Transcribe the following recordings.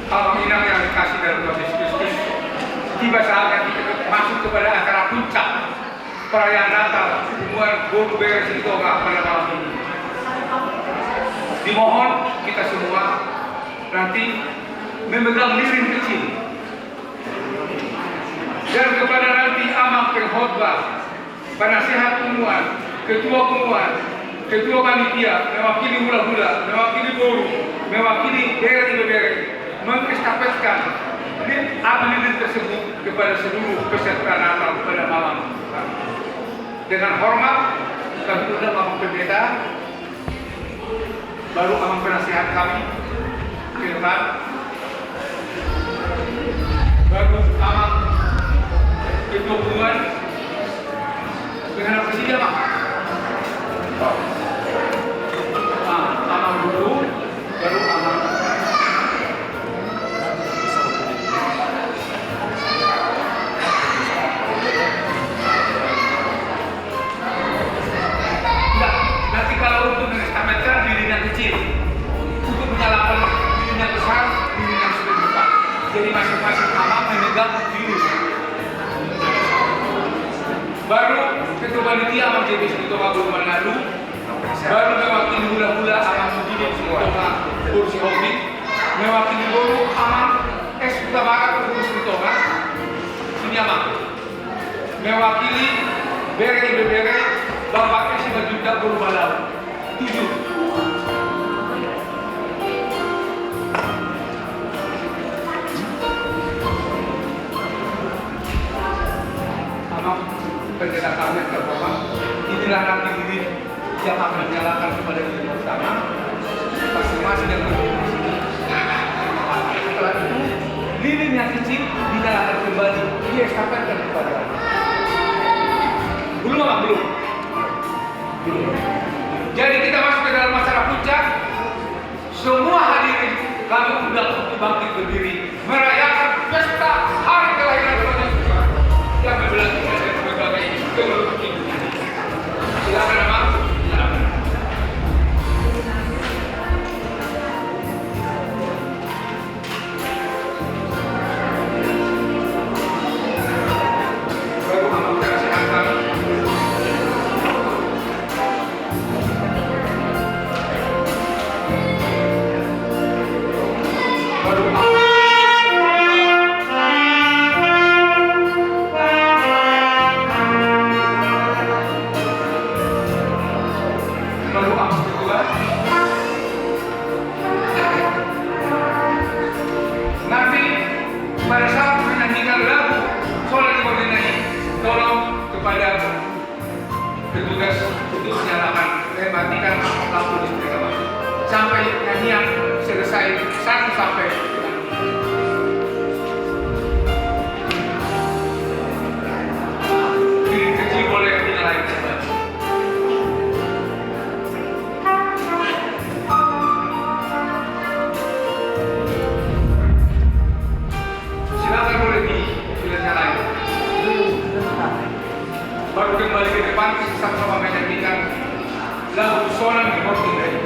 Alhamdulillah yang dikasih dalam Tuhan Yesus Kristus, tiba saatnya kita masuk kepada acara puncak perayaan Natal, hubungan guru beres itu pada malam ini. Dimohon kita semua nanti memegang lilin kecil, dan kepada nanti amang pengkhotbah, penasihat umuman, ketua panitia, mewakili hula-hula, mewakili guru, mewakili beret mengestafetkan lilin tersebut kepada seluruh peserta Natal pada malam. Dengan hormat kami undang amang pendeta, baru amang penasihat kami ke depan, baru amang ketua hubungan dengan presiden mak. Amang dulu, baru amang. Nanti kalau untuk mengestametkan lilin yang kecil, untuk menyalakan lilin yang besar, lilin yang sudah depan. Jadi masing-masing amang memegang lilin. Baru ketua panitia amang jadi ketua guru Manado, baru mewakili hula-hula amang begini ketua kursi hobi, mewakili guru amang Utama kursi ketua ini amang, mewakili bere Bapak Esma juga guru malam 7. Amang pendeta kami terhormat, inilah nanti lilin yang akan menyalakan kepada lilin utama masing-masing yang berdiri di sini. Setelah itu lilin yang kecil dinyalakan kembali, diestafetkan kepada belum apa belum. Jadi kita masuk ke dalam acara puncak. Semua hadirin kami undang untuk bangkit berdiri merayakan pesta hari kelahiran Tuhan Yesus yang berlaku dari berbagai teknologi. Silakan amang. Baru amang penasihat kami. Nanti pada saat menyanyikan lagu Solat Ordinari, tolong kepada petugas untuk menyalakan mematikan lampu listrik sampai nyanyian selesai 1 sampai lilin kecil boleh dinyalain kembali. Silakan boleh dinyalain. Baru kembali ke depan sama-sama menyanyikan lagu Solat Ordinari.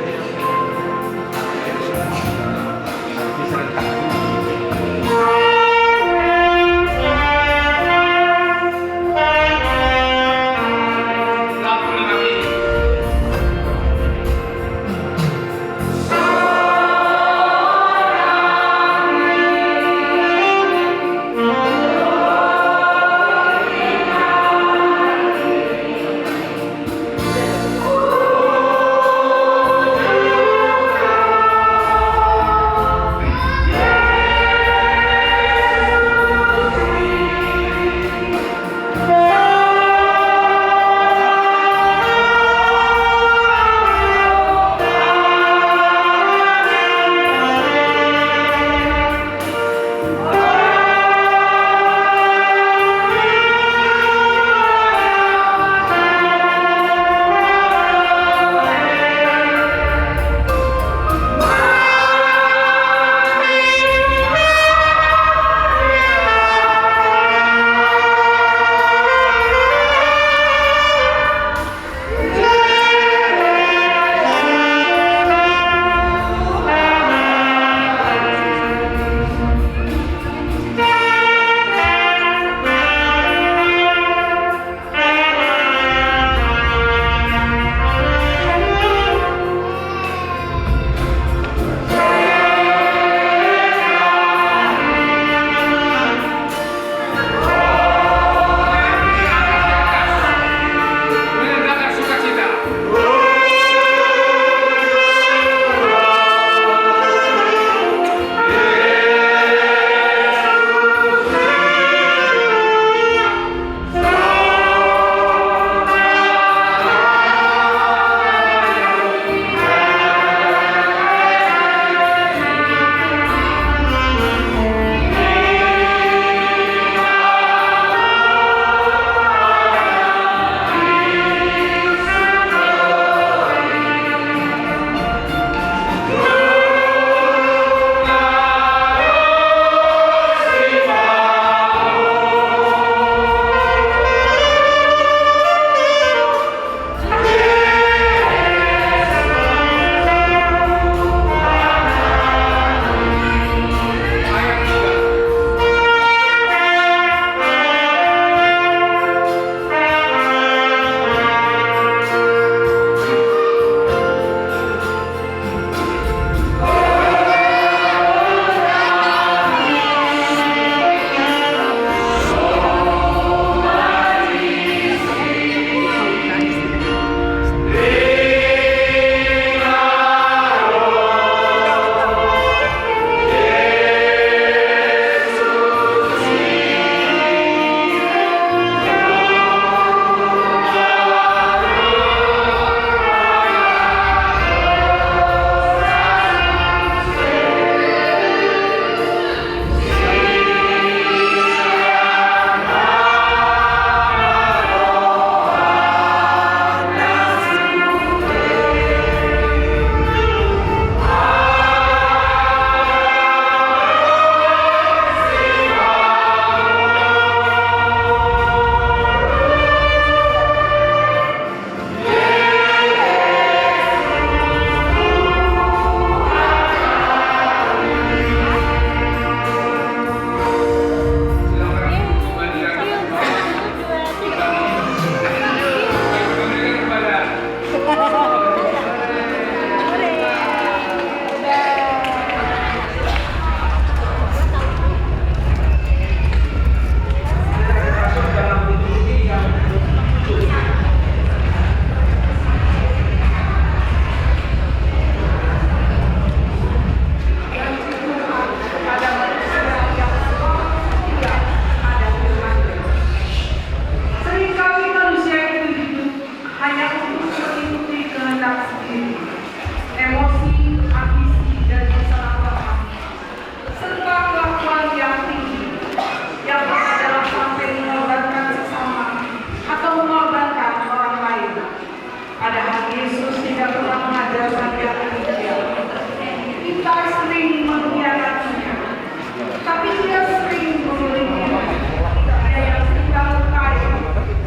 dia sering mengelilingi, tidak ada yang tinggal lukai,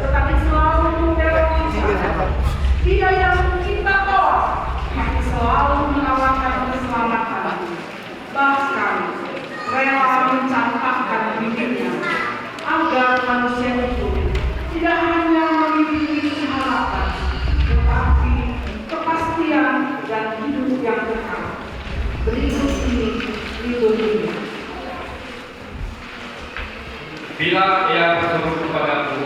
tetapi selalu membelokkan jalan. Dia yang kita tolak, tapi selalu menawarkan keselamatan. Bahkan rela mencampakkan bibirnya agar manusia itu tidak hanya memiliki harapan, tetapi kepastian dan hidup yang kekal. Berikut ini liturginya. Bila ia berseru kepadaku,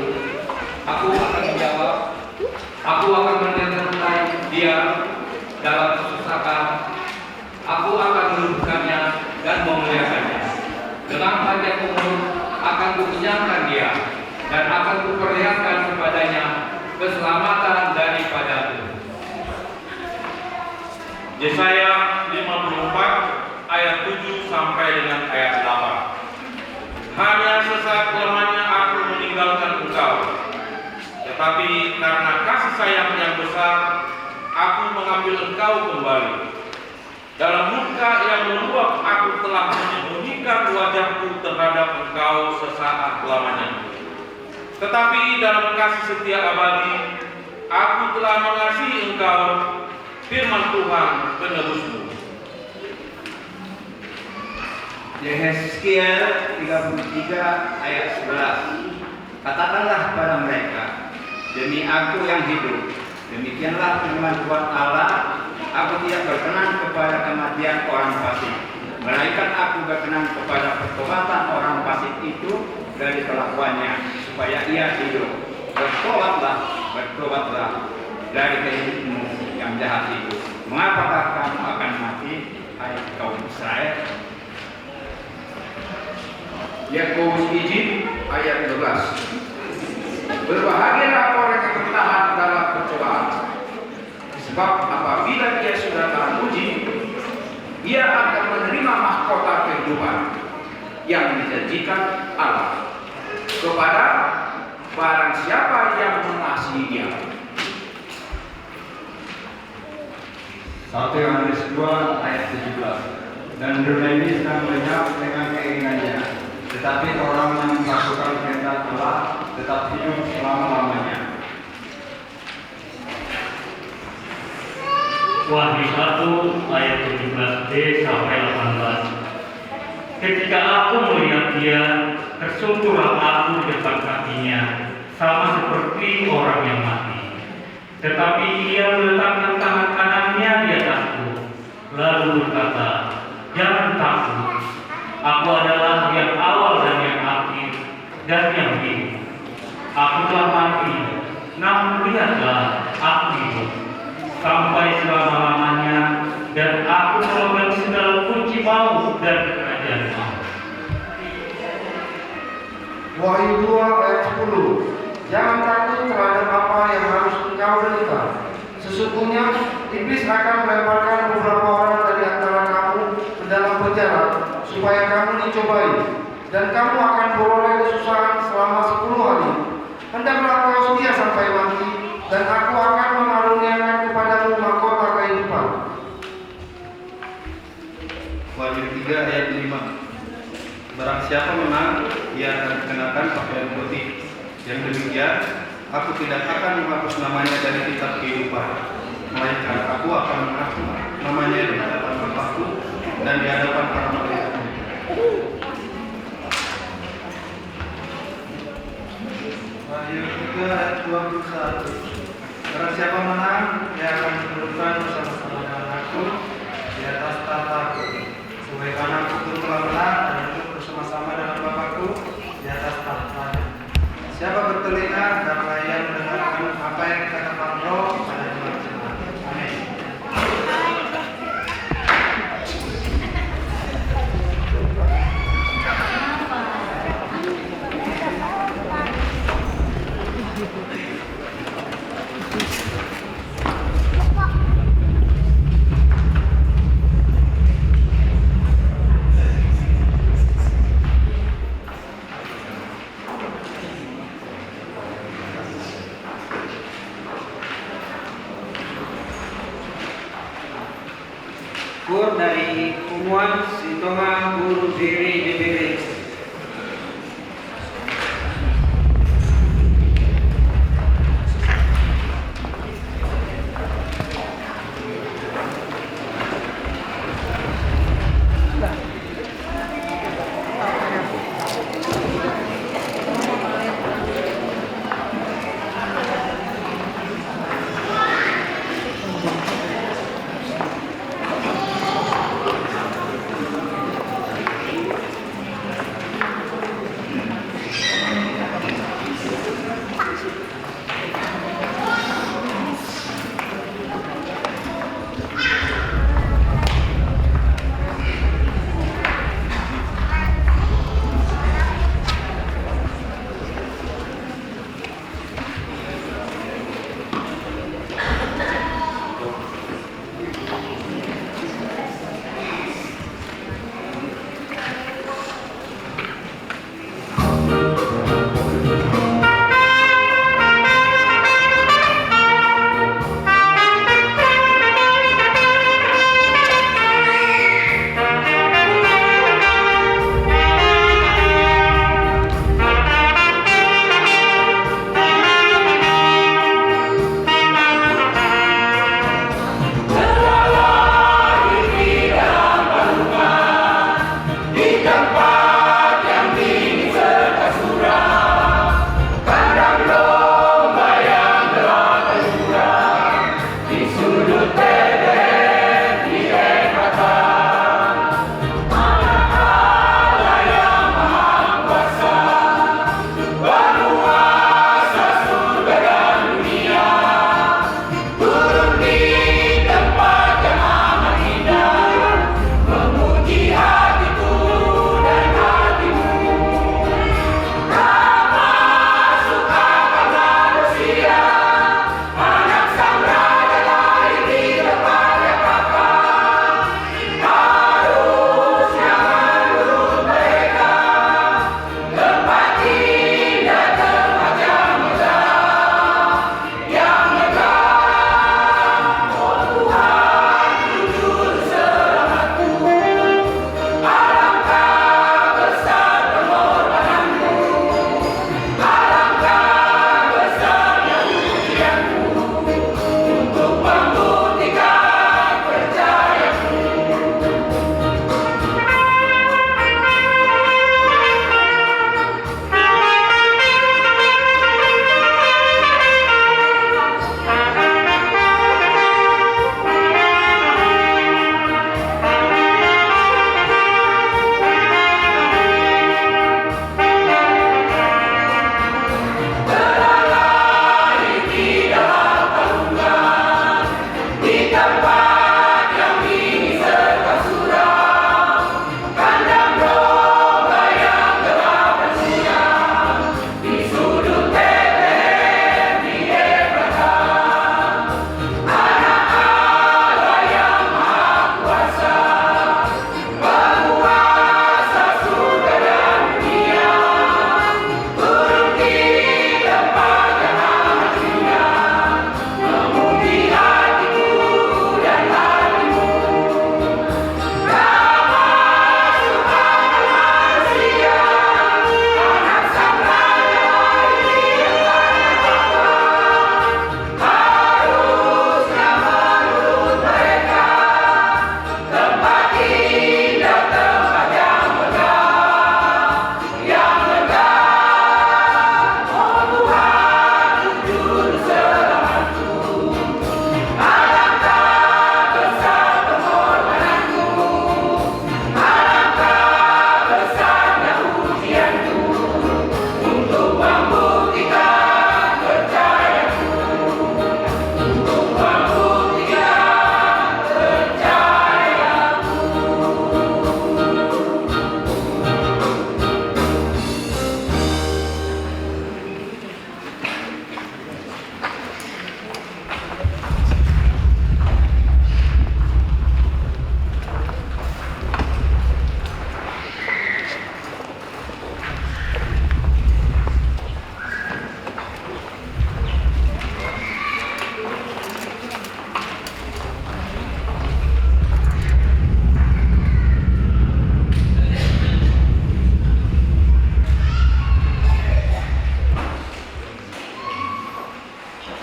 aku akan menjawab. Aku akan menyertai dia dalam kesusahan. Aku akan meluluhkannya dan memuliakannya. Dengan panjang umur akan kukenyangkan dia dan akan kuperlihatkan kepadanya keselamatan daripadaku. Yesaya 54 ayat 7 sampai dengan ayat 8. Hanya sesaat lamanya aku meninggalkan engkau, tetapi karena kasih sayang yang besar, aku mengambil engkau kembali. Dalam murka yang meluap, aku telah menyembunyikan wajahku terhadap engkau sesaat lamanya. Tetapi dalam kasih setia abadi, aku telah mengasihi engkau, firman Tuhan penebusmu. Yehezkiel 33 ayat 11. Katakanlah kepada mereka, demi aku yang hidup, demikianlah firman Tuhan Allah, aku tidak berkenan kepada kematian orang fasik, melainkan aku berkenan kepada pertobatan orang fasik itu dari kelakuannya, supaya ia hidup. Bertobatlah dari kehidupmu yang jahat itu. Mengapakah kamu akan mati, hai kaum Israel? Yakobus izin ayat 12. Berbahagialah orang yang bertahan dalam percobaan, sebab apabila dia sudah tahan uji, ia akan menerima mahkota kehidupan yang dijanjikan Allah kepada barang siapa yang mengasihi dia. 1 Yohanes 2 ayat 17. Dan dunia ini sedang lenyap dengan keinginannya, tetapi orang yang melakukan kehendak Allah tetap hidup selama-lamanya. Wahyu 1 ayat 17b sampai 18. Ketika aku melihat dia, tersungkurlah aku di depan kakinya, sama seperti orang yang mati. Tetapi ia meletakkan tangan kanannya di atasku, lalu berkata, jangan takut, aku adalah yang awal dan yang akhir dan yang hidup. Aku telah mati, namun lihatlah, aku hidup sampai selama-lamanya, dan aku memegang segala kunci maut dan kerajaan maut. Wahyu 2 ayat 10. Jangan takut terhadap apa yang harus engkau derita. Sesungguhnya iblis akan melemparkan beberapa orang dari antara kamu ke dalam penjara, supaya kamu dicobai, dan kamu akan beroleh kesusahan selama 10 hari. Hendaklah kau setia sampai mati, dan aku akan mengaruniakan kepadamu mahkota kehidupan. Wahyu 3 ayat 5. Barang siapa menang, ia akan dikenakan pakaian putih. Yang demikian, aku tidak akan menghapus namanya dari kitab kehidupan, melainkan aku akan menghapus namanya di hadapan Bapakku dan di hadapan para malaikatnya. Wahyu 3 ayat 21. Barang siapa menang, ia akan dudukkan bersama-sama dengan aku di atas tahtaku. Sebagaimana aku telah menang dan duduk bersama-sama dengan Bapakku di atas tahtanya. Siapa bertelinga, hendaklah ia mendengarkan apa yang dikatakan Roh pada jemaat-jemaat. Amin.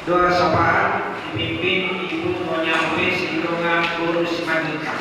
Doa sapaan dipimpin Ibu Nyonya Wis Ilunga Guru Simanjuntak.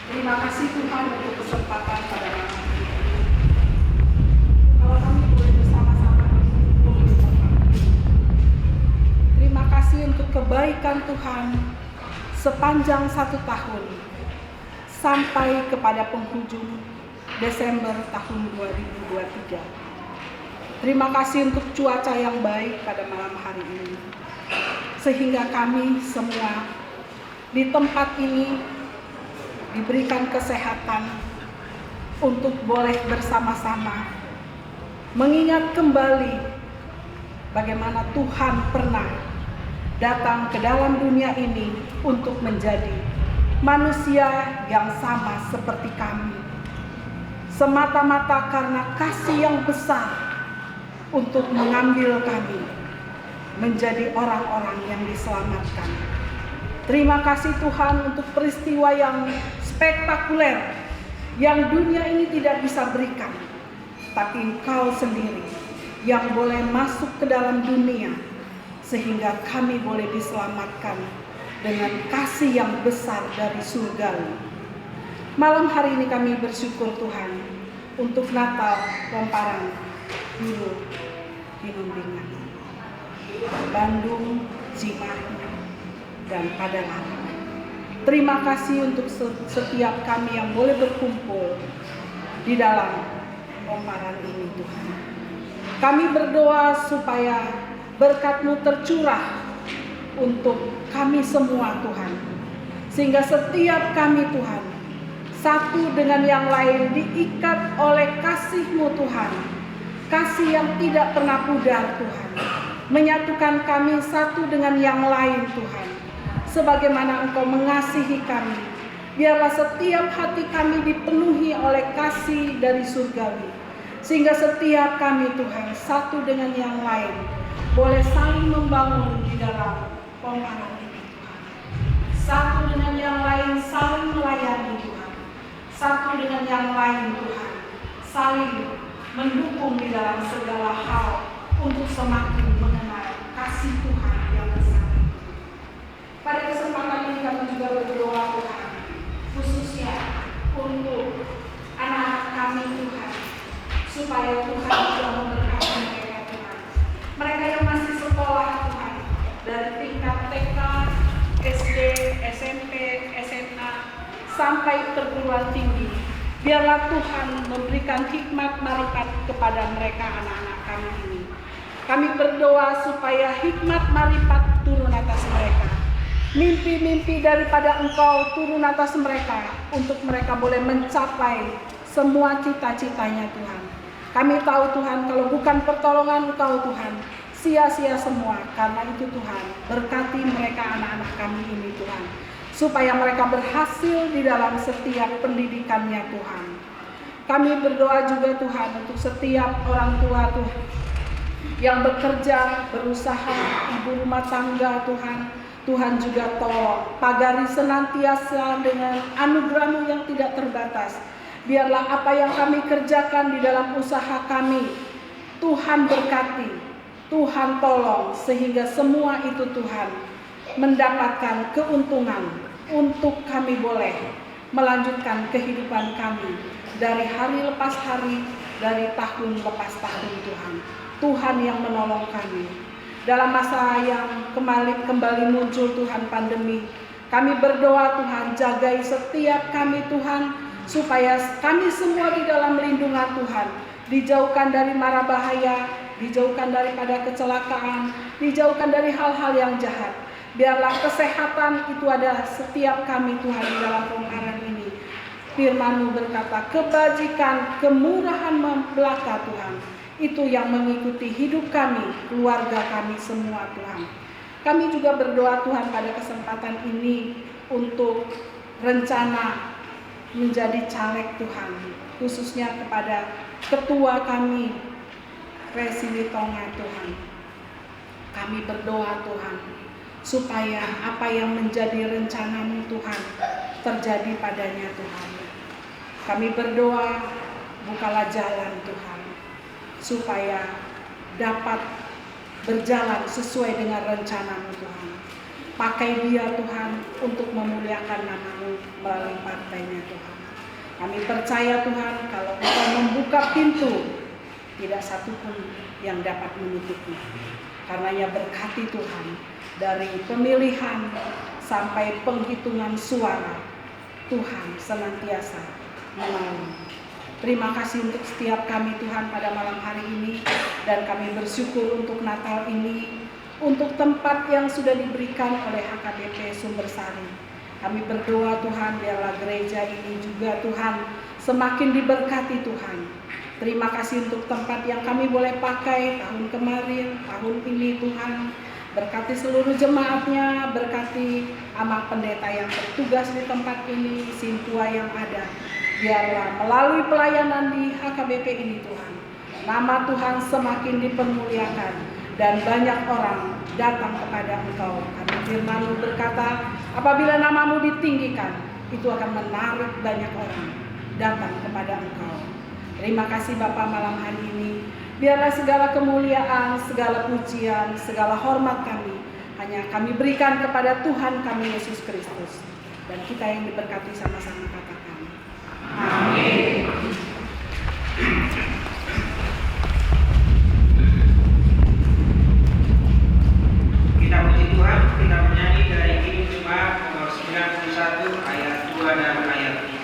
Terima kasih Tuhan untuk kesempatan pada malam ini. Kalau kami boleh bersama-sama berdoa. Terima kasih untuk kebaikan Tuhan sepanjang 1 tahun sampai kepada penghujung Desember tahun 2023. Terima kasih untuk cuaca yang baik pada malam hari ini, sehingga kami semua di tempat ini diberikan kesehatan untuk boleh bersama-sama mengingat kembali bagaimana Tuhan pernah datang ke dalam dunia ini untuk menjadi manusia yang sama seperti kami, semata-mata karena kasih yang besar untuk mengambil kami menjadi orang-orang yang diselamatkan. Terima kasih Tuhan untuk peristiwa yang spektakuler yang dunia ini tidak bisa berikan, tapi Engkau sendiri yang boleh masuk ke dalam dunia sehingga kami boleh diselamatkan dengan kasih yang besar dari surga. Malam hari ini kami bersyukur Tuhan untuk Natal Lemparan Dulu Hinumbingan, Bandung, Cimahi, dan Padalarang. Terima kasih untuk setiap kami yang boleh berkumpul di dalam lemparan ini Tuhan. Kami berdoa supaya berkat-Mu tercurah untuk kami semua Tuhan, sehingga setiap kami Tuhan satu dengan yang lain diikat oleh kasih-Mu Tuhan, kasih yang tidak pernah pudar Tuhan, menyatukan kami satu dengan yang lain Tuhan. Sebagaimana Engkau mengasihi kami, biarlah setiap hati kami dipenuhi oleh kasih dari surgawi, sehingga setiap kami Tuhan satu dengan yang lain boleh saling membangun di dalam lemparan ini Tuhan. Satu dengan yang lain saling melayani Tuhan, satu dengan yang lain Tuhan saling mendukung di dalam segala hal untuk semakin mengenal kasih Tuhan yang besar. Pada kesempatan ini kami juga berdoa Tuhan, khususnya untuk anak-anak kami Tuhan, supaya Tuhan juga memberkati mereka Tuhan. Mereka yang masih sekolah Tuhan, dari tingkat TK, SD, SMP, SMA, sampai perguruan tinggi. Biarlah Tuhan memberikan hikmat marifat kepada mereka anak-anak kami ini. Kami berdoa supaya hikmat marifat turun atas mereka. Mimpi-mimpi daripada Engkau turun atas mereka untuk mereka boleh mencapai semua cita-citanya Tuhan. Kami tahu Tuhan, kalau bukan pertolongan Engkau Tuhan, sia-sia semua. Karena itu Tuhan, berkati mereka anak-anak kami ini Tuhan, supaya mereka berhasil di dalam setiap pendidikannya Tuhan. Kami berdoa juga Tuhan untuk setiap orang tua Tuhan yang bekerja, berusaha, ibu rumah tangga Tuhan. Tuhan juga tolong, pagari senantiasa dengan anugerah-Mu yang tidak terbatas. Biarlah apa yang kami kerjakan di dalam usaha kami, Tuhan berkati, Tuhan tolong, sehingga semua itu Tuhan mendapatkan keuntungan untuk kami boleh melanjutkan kehidupan kami dari hari lepas hari, dari tahun lepas tahun Tuhan. Tuhan yang menolong kami. Dalam masa yang kembali muncul Tuhan pandemi, kami berdoa Tuhan, jagai setiap kami Tuhan, supaya kami semua di dalam lindungan Tuhan, dijauhkan dari mara bahaya, dijauhkan daripada kecelakaan, dijauhkan dari hal-hal yang jahat. Biarlah kesehatan itu adalah setiap kami Tuhan di dalam pengharan ini. Firman-Mu berkata, kebajikan, kemurahan belaka Tuhan, itu yang mengikuti hidup kami, keluarga kami semua Tuhan. Kami juga berdoa Tuhan pada kesempatan ini untuk rencana menjadi caleg Tuhan, khususnya kepada ketua kami, Resi Tonga Tuhan. Kami berdoa Tuhan, supaya apa yang menjadi rencana-Mu Tuhan terjadi padanya Tuhan. Kami berdoa, bukalah jalan Tuhan, supaya dapat berjalan sesuai dengan rencana-Mu Tuhan. Pakai dia Tuhan untuk memuliakan nama-Mu melalui partainya Tuhan. Kami percaya Tuhan, kalau Engkau membuka pintu, tidak satupun yang dapat menutupnya. Karenanya berkati Tuhan, dari pemilihan sampai penghitungan suara, Tuhan senantiasa menolong. Terima kasih untuk setiap kami Tuhan pada malam hari ini, dan kami bersyukur untuk Natal ini, untuk tempat yang sudah diberikan oleh HKBP Sumbersari. Kami berdoa Tuhan, biarlah gereja ini juga Tuhan semakin diberkati Tuhan. Terima kasih untuk tempat yang kami boleh pakai tahun kemarin, tahun ini Tuhan. Berkati seluruh jemaatnya, berkati amak pendeta yang bertugas di tempat ini, sintua yang ada. Biarlah melalui pelayanan di HKBP ini Tuhan, nama Tuhan semakin dipermuliakan dan banyak orang datang kepada Engkau. Karena firman-Mu berkata, apabila nama-Mu ditinggikan, itu akan menarik banyak orang datang kepada Engkau. Terima kasih Bapa malam hari ini. Biarlah segala kemuliaan, segala pujian, segala hormat kami hanya kami berikan kepada Tuhan kami Yesus Kristus. Dan kita yang diberkati sama-sama katakan. Amin. Kita puji Tuhan, kita menyanyi dari Injil Jumat nomor 91 ayat 2 dan ayat 3.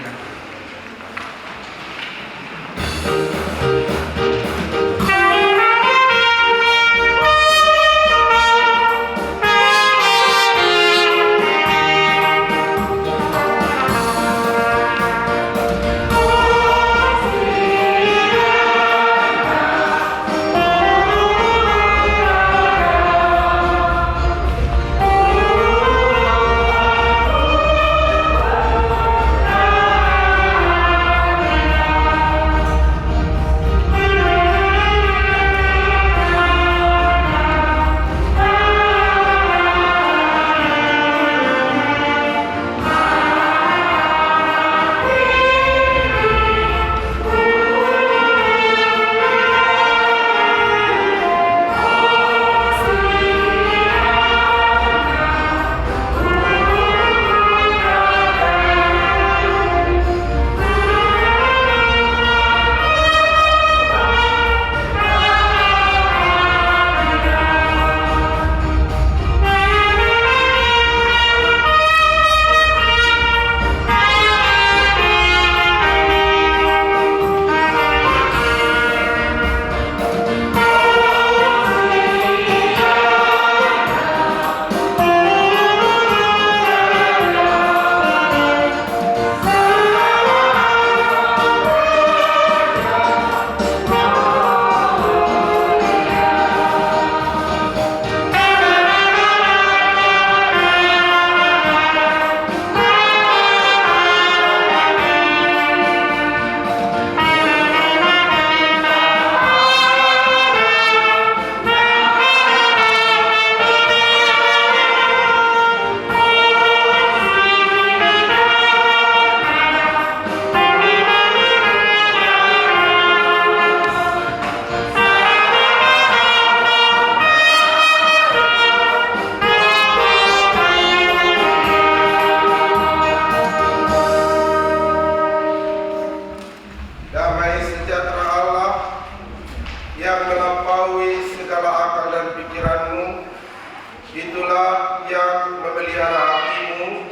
Itulah yang memelihara hatimu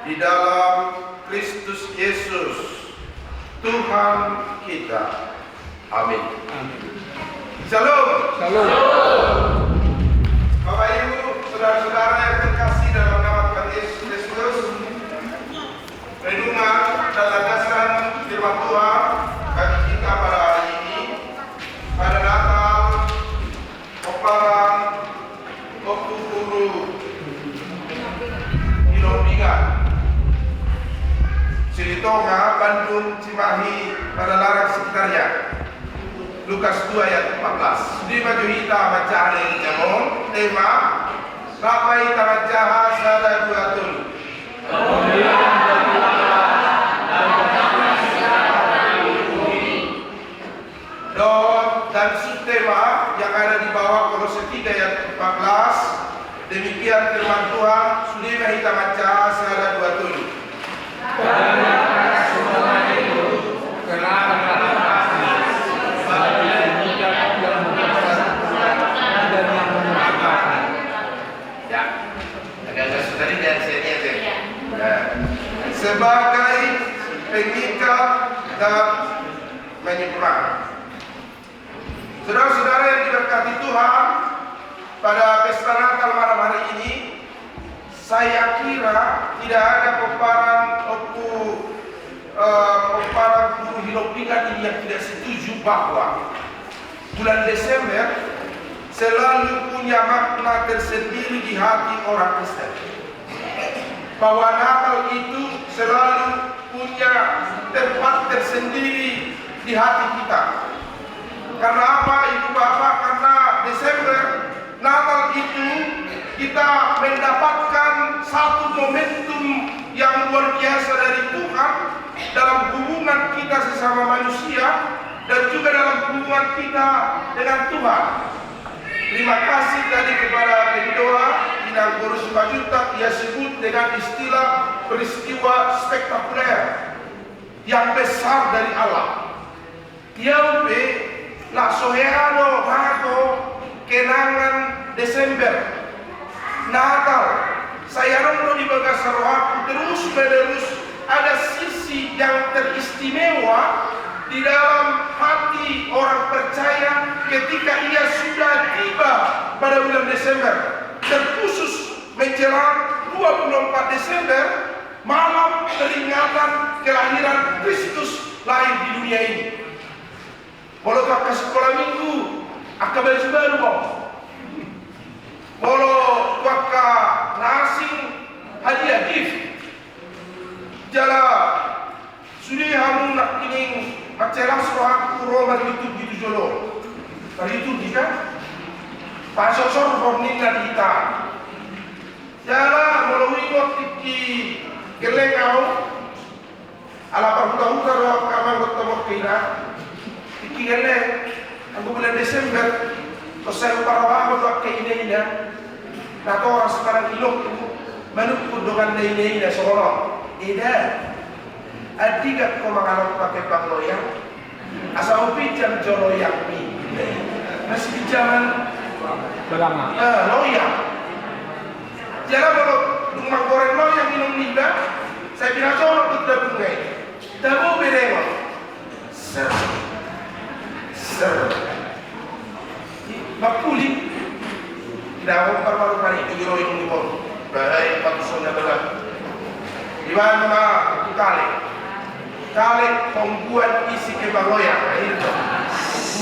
di dalam Kristus Yesus, Tuhan kita. Amin. Shalom. Shalom. Bapak Ibu, saudara-saudara yang terkasih. Silitonga, Bandung, Cimahi, pada larang sekitarnya. Lukas 2 ayat 14. Di baju hitam macam ini jamon tema ramai tamajaha sada dua tun. Dan subtema yang ada di bawah Kolose 3 ayat 14. Demikian firman Tuhan, sudah hitam macam sada dua tun. Sebagai pengikat dan menyeberang. Saudara-saudara yang diberkati Tuhan, pada pesta Natal malam hari ini, saya kira tidak ada komparan guru Hilopingan ini yang tidak setuju bahwa bulan Desember selalu punya makna tersendiri di hati orang Kristen. Bahwa Natal itu selalu punya tempat tersendiri di hati kita. Karena apa, Ibu Bapak? Karena Desember, Natal itu kita mendapatkan satu momentum yang luar biasa dari Tuhan dalam hubungan kita sesama manusia dan juga dalam hubungan kita dengan Tuhan. Terima kasih tadi kepada pendoa Inang Guru Sipajuta, ia sebut dengan istilah peristiwa spektakuler yang besar dari Allah. Yaupe la soheano hago kenangan Desember Natal. Saya rondo di bagasar aku terus menerus ada sisi yang teristimewa di dalam hati orang percaya ketika ia sudah tiba pada bulan Desember, terkhusus menjelang 24 Desember, malam peringatan kelahiran Kristus lahir di dunia ini. Walau ke sekolah minggu, akabel baru mau. Walau ke nasing hadiah gift, jala sudah hamun nak kining macelang surat Roma itu jolo. Tadi itu kita pasosor forming dan kita. Jala melalui waktu gelengau ala perhutang roh kamar bertemu kira. Iki geleng aku bulan Desember selesai parawah waktu ini dah. Nato orang sekarang ilok menukut dengan ini dah seorang. Ida adigat ko mangalap pakai pangloyang asal pinjam joloyang ni masih pinjaman Belanga. loyang. Jangan kalau rumah goreng loyang minum niga, saya bilang colok itu dah bungai. Tahu berengok. Ser. Bakuli. Tidak mau baru kali itu joloyang ni pun. Bahaya patusnya berat. Di mana kali membuat isi kebang loyang, itu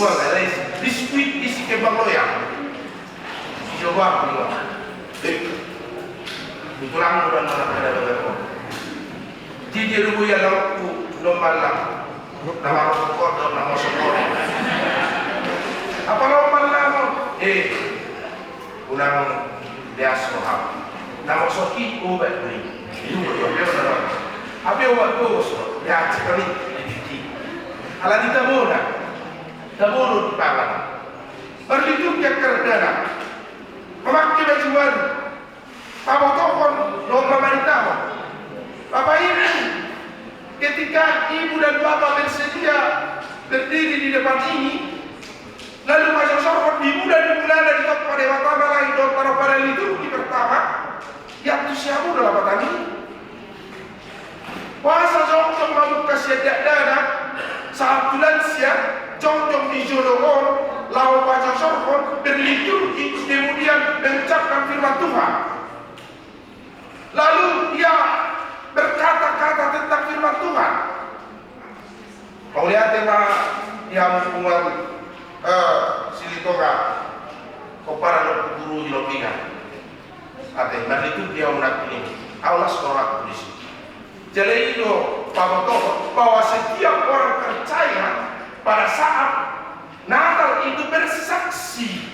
buang guys, biskuit isi kebang loyang, coba buang, tulang bukan mana ada beberapa, jadi rubu yang lalu lomba lah, nama kodok, nama sokor, apa lomba lah, ulang dia soham, nama soki obat ni, itu betul. Apa obat bos? Ya sekali dikit. Ala ditabona, tabono di pangan. Berlitung yang kerdana, memakai baju baru, apa tokon lomba manitamu. Bapak ini, ketika ibu dan bapak bersedia berdiri di depan ini, lalu masuk sorot di bulan dari top pada pertama lagi dot pada liturgi pertama, yang tu siapa dalam batang ini. Puasa jong-jong mamuk kasih dana saat bulan siang jong-jong di jolongon lawan baca sorkon berliturgi kemudian mengucapkan firman Tuhan. Lalu dia berkata-kata tentang firman Tuhan. Kau lihat tema yang hubungan Silitonga kau para guru Hilopingan. Ada itu dia unak ini. Allah sekolah polisi. Jalaido bahwa setiap orang percaya pada saat Natal itu bersaksi,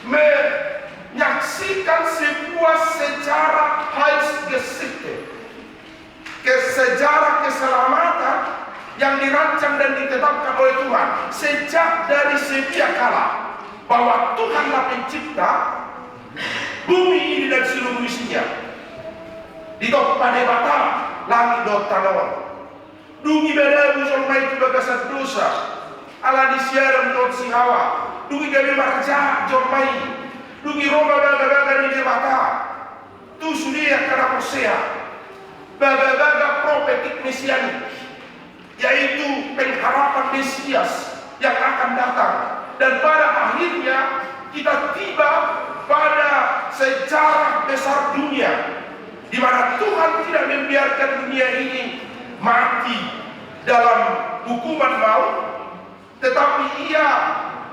menyaksikan sebuah sejarah Heilsgeschichte, sejarah keselamatan yang dirancang dan ditetapkan oleh Tuhan sejak dari sedia kala, bahwa Tuhanlah pencipta bumi ini dan seluruh isinya. Di pada bata langit do tanah dungi beda musuh mai tu bagasan dosa ala disiaram do si hawa dungi gabe marja jomai dungi roma baga di bata tu sudia kana posea baga profetik mesianik, yaitu pengharapan Mesias yang akan datang. Dan pada akhirnya kita tiba pada sejarah besar dunia, di mana Tuhan tidak membiarkan dunia ini mati dalam hukuman maut, tetapi Ia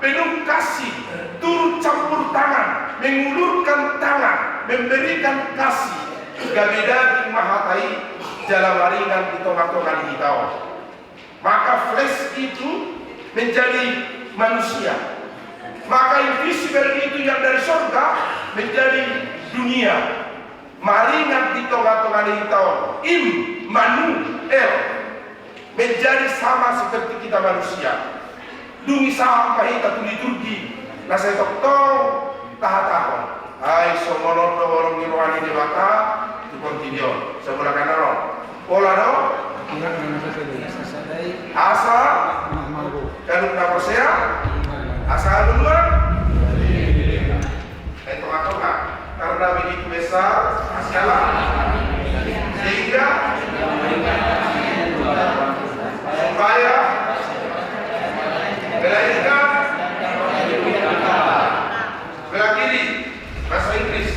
penuh kasih, turut campur tangan, mengulurkan tangan, memberikan kasih. Gabeda mahatai jalan maringan di tongah-tongah hitau. Maka flesh itu menjadi manusia. Maka invisible itu yang dari surga menjadi dunia. Maringan di tongah-tongah hitau. Immanuel menjadi sama seperti kita manusia. Dungi sama kita tu liturgi. Nasa tong tahatahon. Hai somonoto orang nirwani di bata tu kontinyo. Sebelah kanan ro. Pola ro. Asa kanuk na persea. Asa duluan. Tengah-tengah. Karena begitu besar masalah. Sehingga supaya melahirkan belah kiri bahasa Inggris.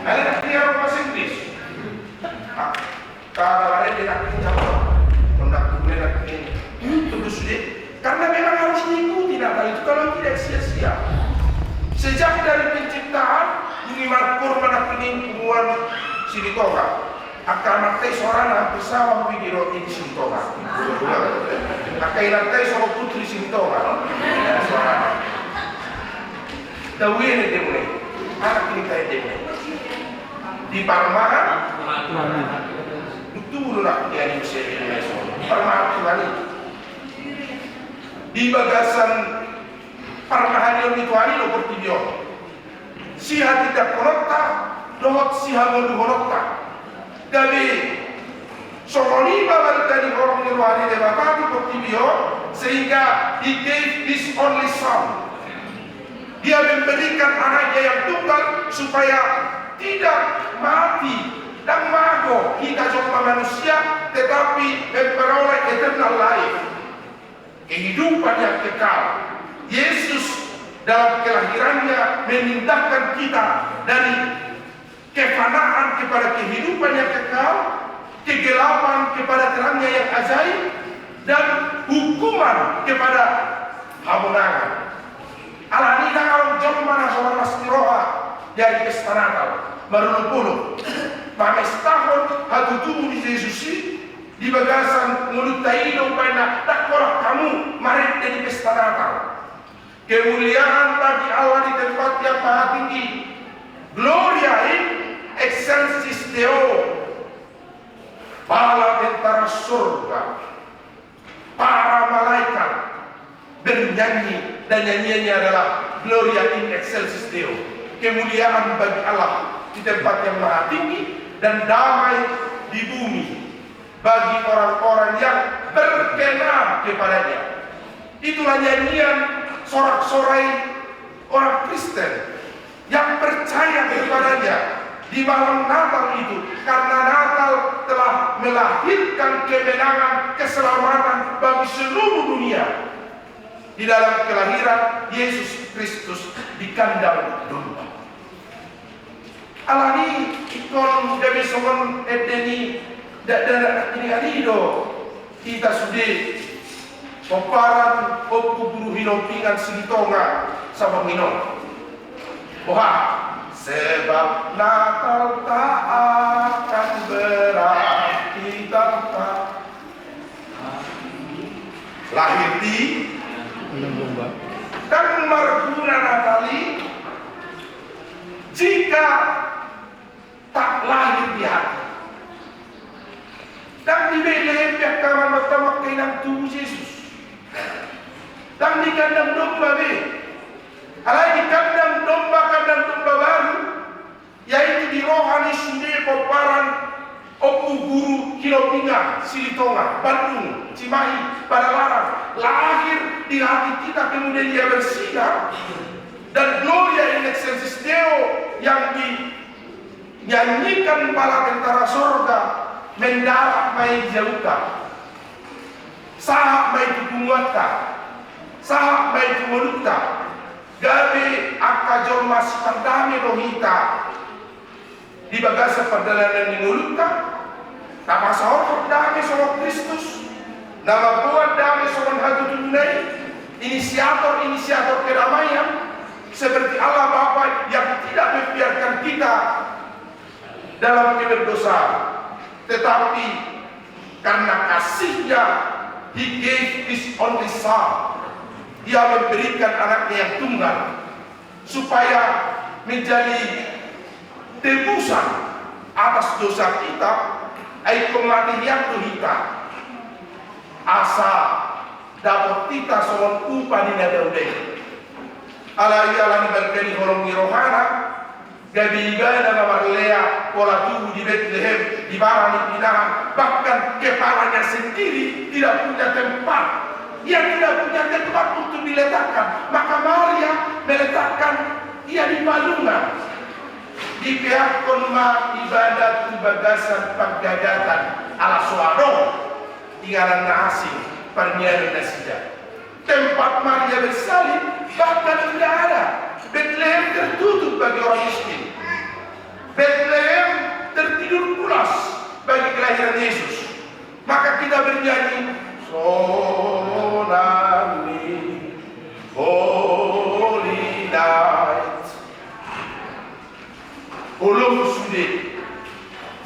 Ada dia bahasa Inggris. Kalau ada dia nak jawab, hendak boleh nak ini. Tunggu sudah. Karena memang harus mengikuti Natal itu, kalau tidak sia-sia. Sejak dari penciptaan, ini markur mana pening kumuan sini toga. Akan nanti seorang bersama video ini sini toga. Akan nanti seorang putri sini toga. Seorang. Tahu ini dia mulai. Anak ini kayak dia mulai. Di Parmahan, betul nak dia di Mesir ini semua. Parmahan Tuhan. Di bagasan Parmahan yang dituani lo bertidio. Siha tidak konokta, dohot siha modu konokta. Gabi Soroni bawal dari orang dituani debakati bertidio, sehingga he gave his only son. Dia memberikan anaknya yang tunggal supaya tidak mati dan mago kita cuma manusia, tetapi memperoleh eternal life, kehidupan yang kekal. Yesus dalam kelahirannya memindahkan kita dari kefanaan kepada kehidupan yang kekal, kegelapan kepada terangnya yang ajaib, dan hukuman kepada kemenangan. Alani dalam jom mana seorang nastiroha dari pesta Natal marunupuluh. Pames tahun hatu tubuh di Yesusi di bagasan mulut taino pada tak korak kamu mari dari pesta Natal. Kemuliaan bagi Allah di tempat yang maha tinggi. Gloria in excelsis Deo. Bala tentara surga, para malaikat bernyanyi, dan nyanyiannya adalah Gloria in excelsis Deo. Kemuliaan bagi Allah di tempat yang maha tinggi dan damai di bumi bagi orang-orang yang berkenan kepadanya. Itulah nyanyian sorak-sorai orang Kristen yang percaya kepadanya di malam Natal itu, karena Natal telah melahirkan kemenangan, keselamatan bagi seluruh dunia. Di dalam kelahiran Yesus Kristus di kandang domba. Alani ikon demi songon edeni dan ini alido kita sudah peparan opu buru hinopingan silitonga sama minum. Wah, Sebab Natal tak akan berarti tanpa lahir di dan Marguna Natali jika tak lahir di hati. Dan di Bethlehem kawan pertama kainan tubuh Yesus. Dan di kandang domba alai di kandang domba baru, yaitu di rohani Sunde Poparan Opu Guru Kilopinga Silitonga Bandung Cimahi Padalarang lahir di hati kita, kemudian dia bersinar dan Gloria in Excelsis Deo yang dinyanyikan bala tentara sorga mendarat mai jauhka sahak mai tukunguatka sahak mai tumulukta gabe akka jorma sipardame rohita di bagasa perdalanan di mulutka nama sahur damai sama Kristus, nama buat damai sama hatu tunai, inisiator kedamaian seperti Allah Bapa yang tidak membiarkan kita dalam keberdosaan, tetapi karena kasihnya He gave His only Son. Dia memberikan anaknya yang tunggal supaya menjadi tebusan atas dosa kita, ay kematian kita asa dapat kita soal upah di nadaude ala ialan berkeni holong di rohana gabi ibadah Marlea pola tubuh di Bethlehem di barang di pinahan, bahkan kepalanya sendiri tidak punya tempat. Ia tidak punya tempat untuk diletakkan, maka Maria meletakkan ia di balungan. Di pihak konma ibadat bagasan pagdagatan ala suado tinggalan asing perniaran nasida tempat Maria bersalin bahkan tidak ada. Bethlehem tertutup bagi orang miskin, Bethlehem tertidur pulas bagi kelahiran Yesus. Maka kita bernyanyi Sonami Holy Night Ulum sude,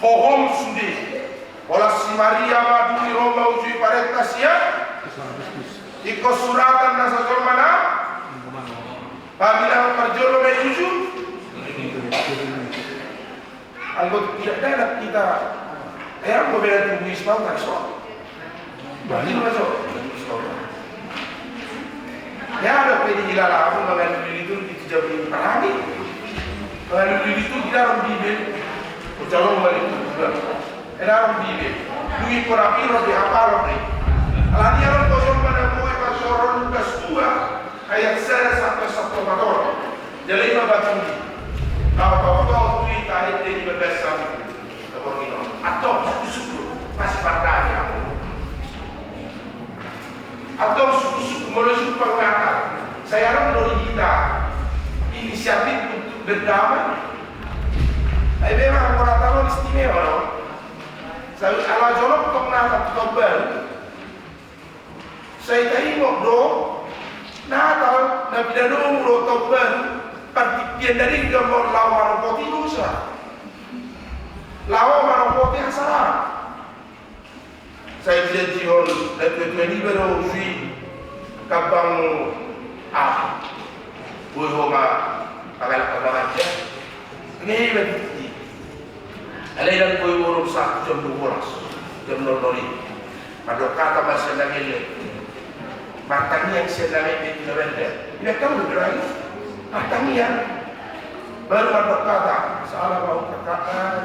Hohom sude, olah si Maria maduri Roma ujui parentas ya, ikut suratan nasa mana, pamila perjolo menuju, anggota tidak dapat kita, mau bela tubuh Islam tak so, banyak masuk, ya ada pedi hilal aku mengenai itu dijauhi perangi. Kalau itu kita orang Bibel, ucapan balik itu juga. Ada orang Bibel, duit korapi roh apa roh ni. Kalau dia orang kosong pada buat pasal Lukas 2 ayat 1 sampai 1 motor. Jadi apa batu ni? Kalau kau duit ayat ini berbesar, kalau ini atau suku masih pandai. Atau suku menuju pengangkat. Saya orang dari kita inisiatif berdamai. Memang orang tahu istimewa loh. Saya ala jolok untuk Natal Oktober. Saya tengok do Natal Nabi Danu Oktober partipian dari gambar lawan poti dosa. Lawan poti asara. Saya jadi hon dan tuan baru si kabang Buhoma akalak aja. Ini berarti. Alairan koi urus sah jam 12, jam 00. Pada kata masih lagi. Matangnya yang sedang itu berada. Dia tahu berani. Matangnya baru ada kata salah mau kata.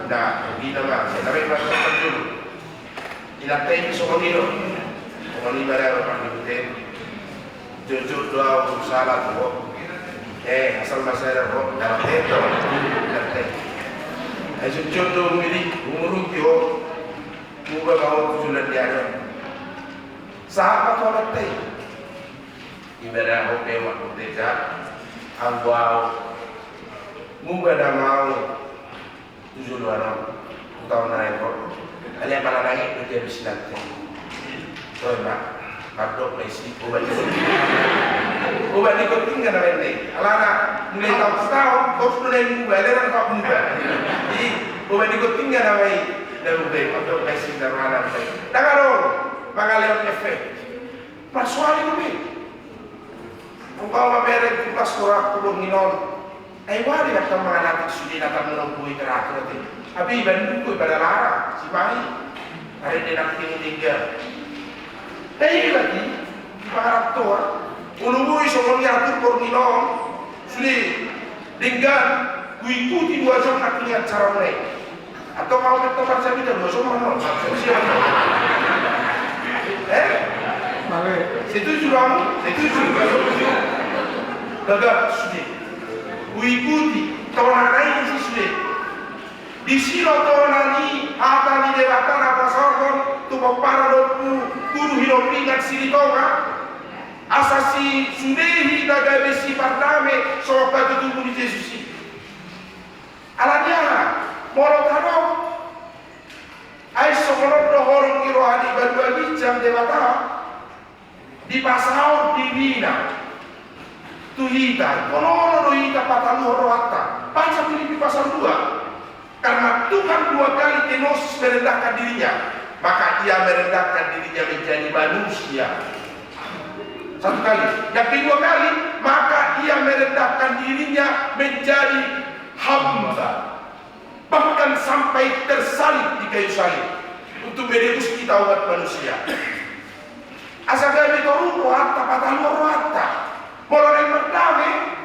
Nah, ini nama saya namanya masuk dulu. Tidak tahu soalnya. Soalnya berapa panjang. Jujur doa salah tu. Asal masalah roh dalam itu, Asyik jodoh milik umur kyo, muka kau tujuan dia. Sahabat orang teh, ibadah hoke waktu tega, angwau, muka dah mau tujuan orang, tahun naik kok, ada yang malah naik kerja bisnis nanti. Soalnya, kadok lesi, obat Obat nikotin kan ada ini. Alana mulai tahun setahun, terus mulai mubah, leran kau mubah. Jadi obat nikotin kan ada ini. Dan mubah, untuk basic dan mana mubah. Tangan dong, pengalian efek. Persoalan itu. Umpama merek kita surat kulung nginon. Wari datang menganati sudi datang menempuhi terakhir itu. Tapi bandung ku pada lara, si bayi. Hari dia nak tinggal tinggal. Ini lagi, para tua. Ulubui sebelum diatur kulung nginon. Sudi dengan ku ikuti 2 jam nak lihat cara mereka. Atau mau ke tempat saya kita 2 jam mana? Siapa? Setuju kamu? Setuju. Gagap sudi. Ikuti tonanai si sudi. Di sini tonani apa di debatan apa sorgon tu para doku guru hidup ingat sini tonga. Asasi sudehi daga besi pardame sopa tubuh di Yesus. Alanya moro tanau. Ai sokolot dohorong kirohani bagi jam debatan. Di pasau divina tuhita kono dohita patalu rohata baca Filipi pasal 2 karena Tuhan 2 kali kenosis merendahkan dirinya maka ia merendahkan dirinya menjadi manusia 1 kali yang kedua kali maka ia merendahkan dirinya menjadi hamba bahkan sampai tersalib di kayu salib untuk menebus kita umat manusia. Asal kami turun rohata patalu rohata, kalau yang berdamai,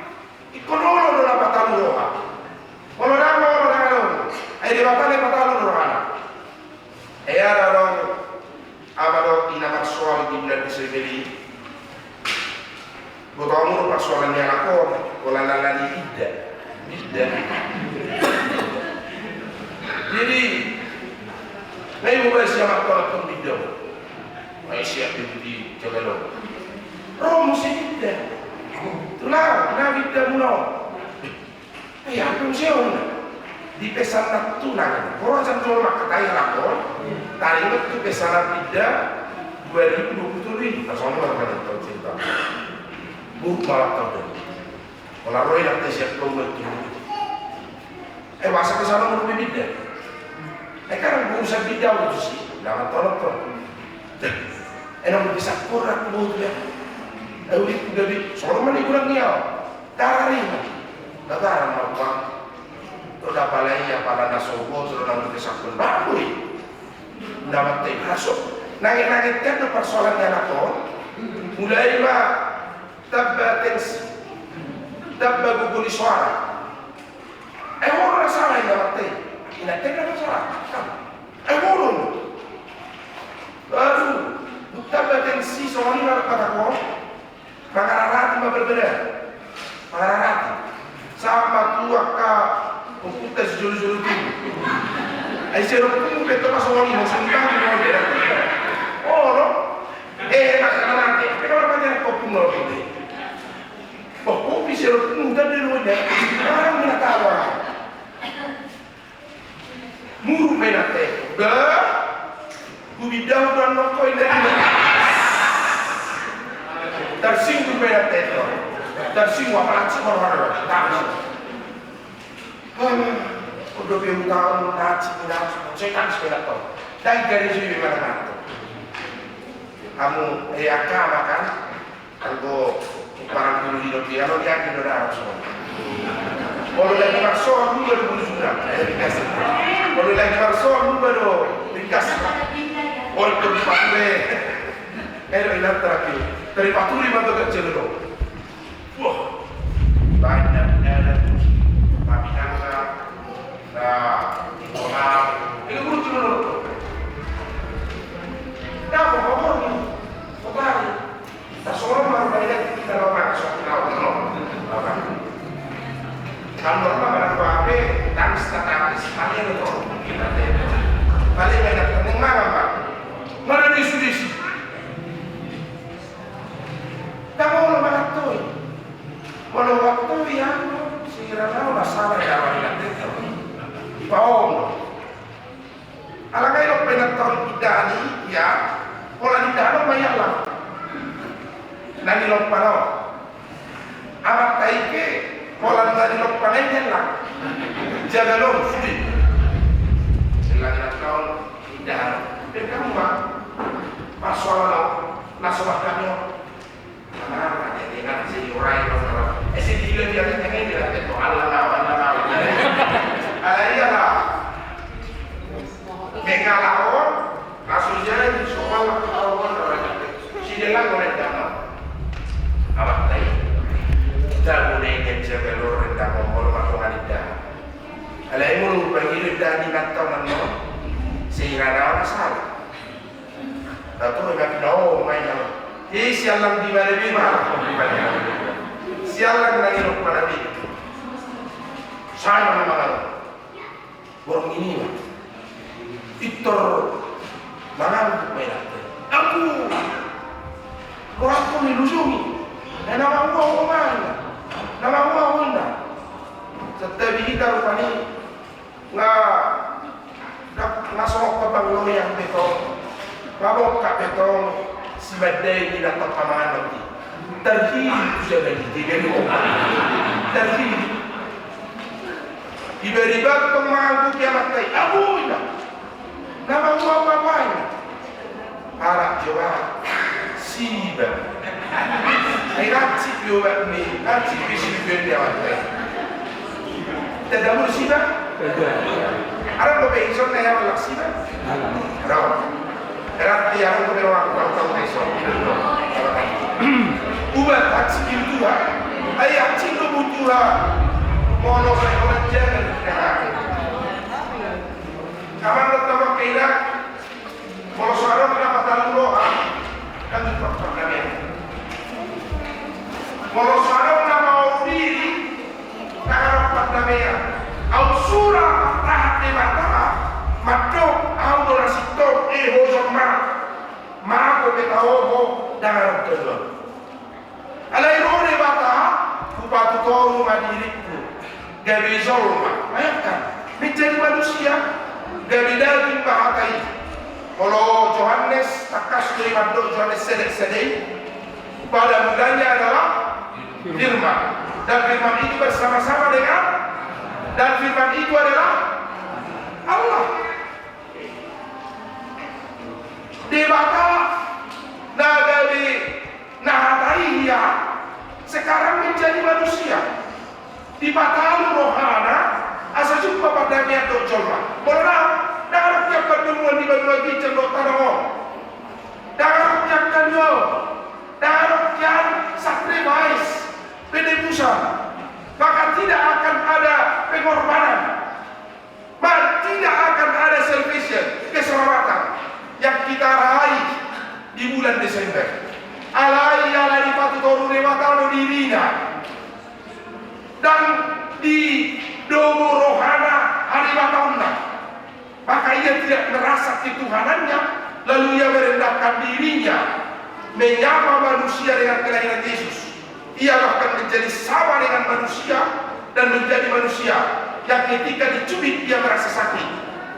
ikonoloh dalam patalu roha, kalau nama orang orang, di patalu patalu roha. Ada orang amado inamat soal di bulan disebeli, botamu persoalan yang aku, kalau lalani tidak. Jadi, saya mulai siapa kalau tidak. Aisyah di Jagalong. Romo sedih. Itulah Nabi Damuno. Apa usianya? Di pesanan tunang. Orang jangan mak katanya lakon. Tarik itu pesanan tidak 2027. Asal orang kan tahu cerita. Buk malah tahu. Kalau roy nak siap kau betul. Masa kesana mau lebih beda. Kan urusan bidau itu sih. Jangan tolong tuh. Enam bisa kurang muda. Ulit gabi, soalnya mana kurang niau. Tarik, tagaran apa? Sudah palai ya pada nasobo sudah namun kesakun bakui. Dapat teh masuk. Nangit kan persoalan yang aku. Mulai mah tensi, guguli suara. Orang salah yang dapat teh. Ini teh salah. Orang. Baru tensi soalnya kataku makararati mah berbeda makararati sama tua ka pukul juru-juru itu aisyah pun betul mas soalnya sentang di bawah oh no makararati kenapa banyak kopung lo ini kopi sih mudah di rumahnya orang mana tahu muru menate Gubidau dan nokoi dari tersinggung beda teto, tersinggung apa sih orang-orang tahu. Udah biar tahun naci, saya kan sepeda tol. Dan dari sini mana tuh? Kamu agama kan? Kalau barang dulu hidup dia, lo yakin udah harus semua. Kalau lagi marsoal lu baru sudah, dikasih. Kalau lagi marsoal lu baru dikasih. Untuk dipatule, enak terakhir. Dari patuli mantu kecil itu. Wah, banyak ada tapi nangka, orang ini guru dulu. Dah pokoknya ni, pokoknya. Tak seorang baru banyak kita lakukan suatu lawan. Kalau orang apa dan status paling itu kita teh. Paling banyak tenang apa? Mana disu-disu? Tak mau waktu. Kalau waktu yang sekiranya masalah yang orang itu, bawang. Alangkah lo penonton idani ya, kalau di dalam banyak lah. Nanti lo parau. amat taike molan dari lok panenyen lah jaga dong sudi selagi tahun indah dan kamu mah masalah nasolah kami karena dengan si urai masalah si dia ini dia itu Allah alaiya lah mengalahon langsung jadi soal awal orang si dia lah orang dalam amat taik jago dengan jaga lor rendah ngomong masuk alida alai mulu bagi rendah di natau mano sehingga ada masalah tahu enggak tahu mainnya sialang di mana sialang lagi rok mana bi saya memang orang ini mah Victor mangan mainan aku orang pun dilujungi dan nama gua mana nama gua mana setiap kita rupanya nggak sok kebang yang betul babok kak betul sebadai di dalam pamangan nanti terhiduplah jadi dari orang terhidup tiba-tiba pemangku kiamat tay aku ini nama gua apa ini harap coba siba ay ngaci coba nih ngaci bisi kiamat tay tidak mau siba ada beberapa na yang malak siba ada Berarti yang itu memang tahu besok. Ubat aksi itu lah. Ayat cinta butulah. Mono orang jangan tidak. Kapan pertama kira, kalau sekarang kenapa tahu doa kan itu pertanyaan. Kalau sekarang nama diri, kalau pertanyaan, au surah tahat debata. Matok au dorasito hojoma mako betaoho dalam kedua alai rore bata kupatu toru madiriku gabi zolma bayangkan menjadi manusia gabi daging bahatai kalau Yohanes takas dari madok Yohanes sedek-sedek pada mulanya adalah firman dan firman itu bersama-sama dengan dan firman itu adalah Allah. Debata nagabi nahataiya sekarang menjadi manusia di patalu rohana asa jumpa pada niat jolma boleh darahnya pertemuan di bagi lagi cendok tanah darahnya kan yo darahnya sacrifice penebusan maka tidak akan ada pengorbanan maka tidak akan ada salvation keselamatan yang kita raih di bulan Desember. Alai patu toru lewatano dirina dan di domo rohana hari batona. Maka ia tidak merasa ketuhanannya, lalu ia merendahkan dirinya, menyapa manusia dengan kelahiran Yesus. Ia bahkan menjadi sama dengan manusia dan menjadi manusia yang ketika dicubit ia merasa sakit.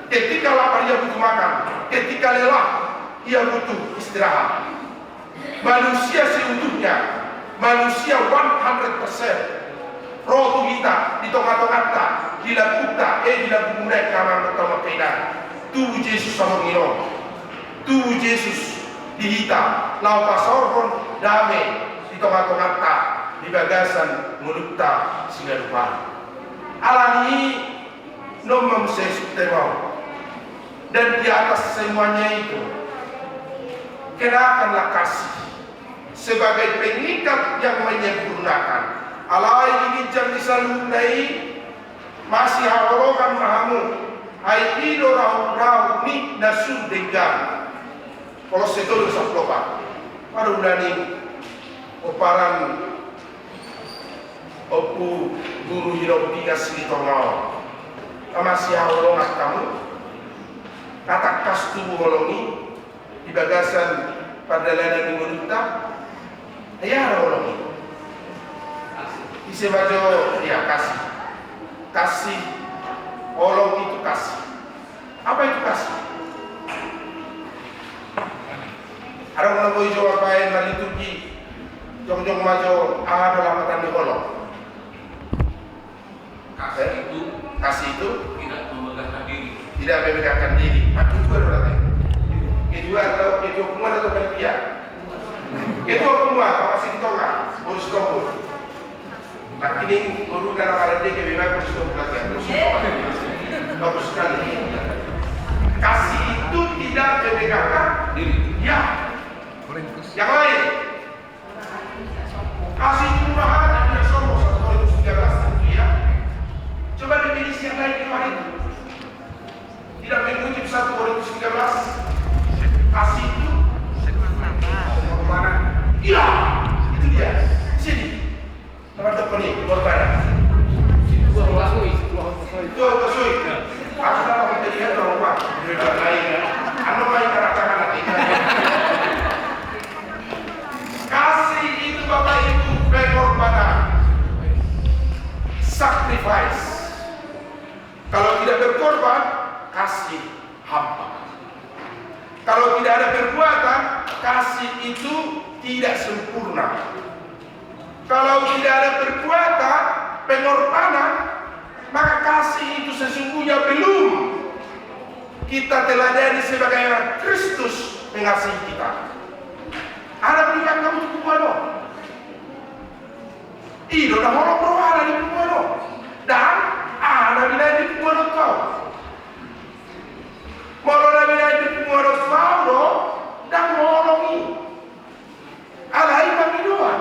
Ketika lapar ia butuh makan, ketika lelah ia butuh istirahat. Manusia seutuhnya, manusia 100%. Roh kita di tengah-tengah di lakuta di lagu mereka yang pertama kainan. Tu Yesus sama ngino, tu Yesus dihita, lau pasorhon damai di tengah-tengah di bagasan mulukta singa lupa. Alani nomam Yesus temau. Dan di atas semuanya itu kenakanlah kasih sebagai pengikat yang menyempurnakan. Alai ini jam disalunai masih hawalokan mahamu hai ido rahu ni nasun dengan kalau setulus saplopa baru nani oparan opu guru hidup dikasih tongau masih hawalokan kamu kata kastu holongi di bagasan pada lana minggu ya holongi isi baju ya kasih holong itu kasih apa itu kasih ada orang boleh jawab baik dari Turki Jong majo ada lamatan di kolong. Kasih itu tidak memegahkan diri. tidak memegahkan diri. Aku itu adalah lain. Kedua atau panitia. Kedua semua kasih di tongkat, urus kompor. Nah ini guru dalam hal ini memang urus kompor lagi. Bagus sekali. Kasih itu tidak memegahkan Diri. ya. Yang lain. Kasih itu mahal dan tidak sombong 1 Korintus 13 itu ya. Coba definisi yang lain di luar itu. Tidak mengutip 1 Korintus 13. Kasih itu kemana? Iya, itu dia. Sini. Teman-teman ini, berbadan. Itu kesui. Aku dalam menjadikan orang berbeda lain. Anu main karakter nanti. Kasih itu Bapak Ibu pengorbanan, sacrifice. Kalau tidak berkorban, kasih hampa. Kalau tidak ada perbuatan, kasih itu tidak sempurna. Kalau tidak ada perbuatan, pengorbanan, maka kasih itu sesungguhnya belum kita teladani sebagaimana Kristus mengasihi kita. Ada berikan kamu itu buano. Ido dah holo pro ada di buano. Dan ada bila di buano kau. Kalau ada bila di buano Paulo dan molongi. Alai kami doa.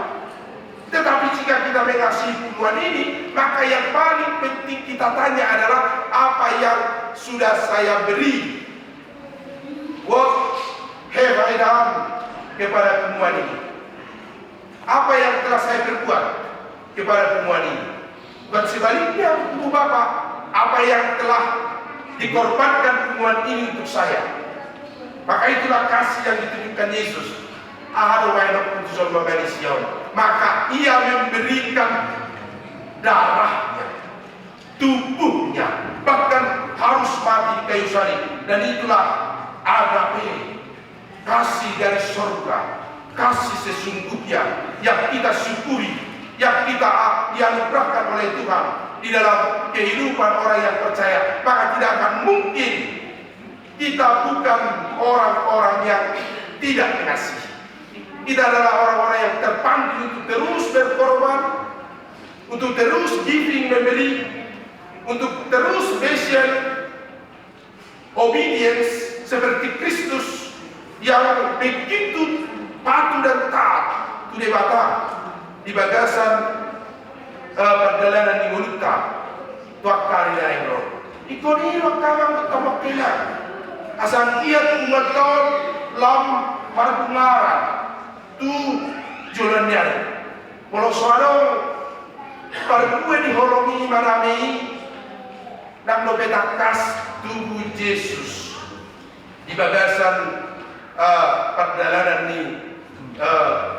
Tetapi jika kita mengasihi bunuhan ini, maka yang paling penting kita tanya adalah apa yang sudah saya beri. What have I done kepada bunuhan ini? Apa yang telah saya perbuat kepada bunuhan ini? Bukan sebaliknya, Ibu Bapak, apa yang telah dikorbankan bunuhan ini untuk saya. Maka itulah kasih yang ditunjukkan Yesus. Maka ia memberikan darahnya, tubuhnya, bahkan harus mati di kayu salib. Dan itulah agape, kasih dari surga, kasih sesungguhnya yang kita syukuri, yang kita dianugerahkan oleh Tuhan di dalam kehidupan orang yang percaya. Maka tidak akan mungkin kita bukan orang-orang yang tidak mengasihi. Kita adalah orang-orang yang terpanggil untuk terus berkorban, untuk terus giving, memberi, untuk terus special obedience seperti Kristus yang begitu patuh dan taat di Batam, di bagasan perjalanan di Muluta, tuakari lainro. Ikon iro kawang kemakilan, asal ia mengetol lam marpungaran. Tu jualan nyari. Kalau suara pergue diholongi marami, nak lopetakas tubuh Yesus di bagasan perjalanan ni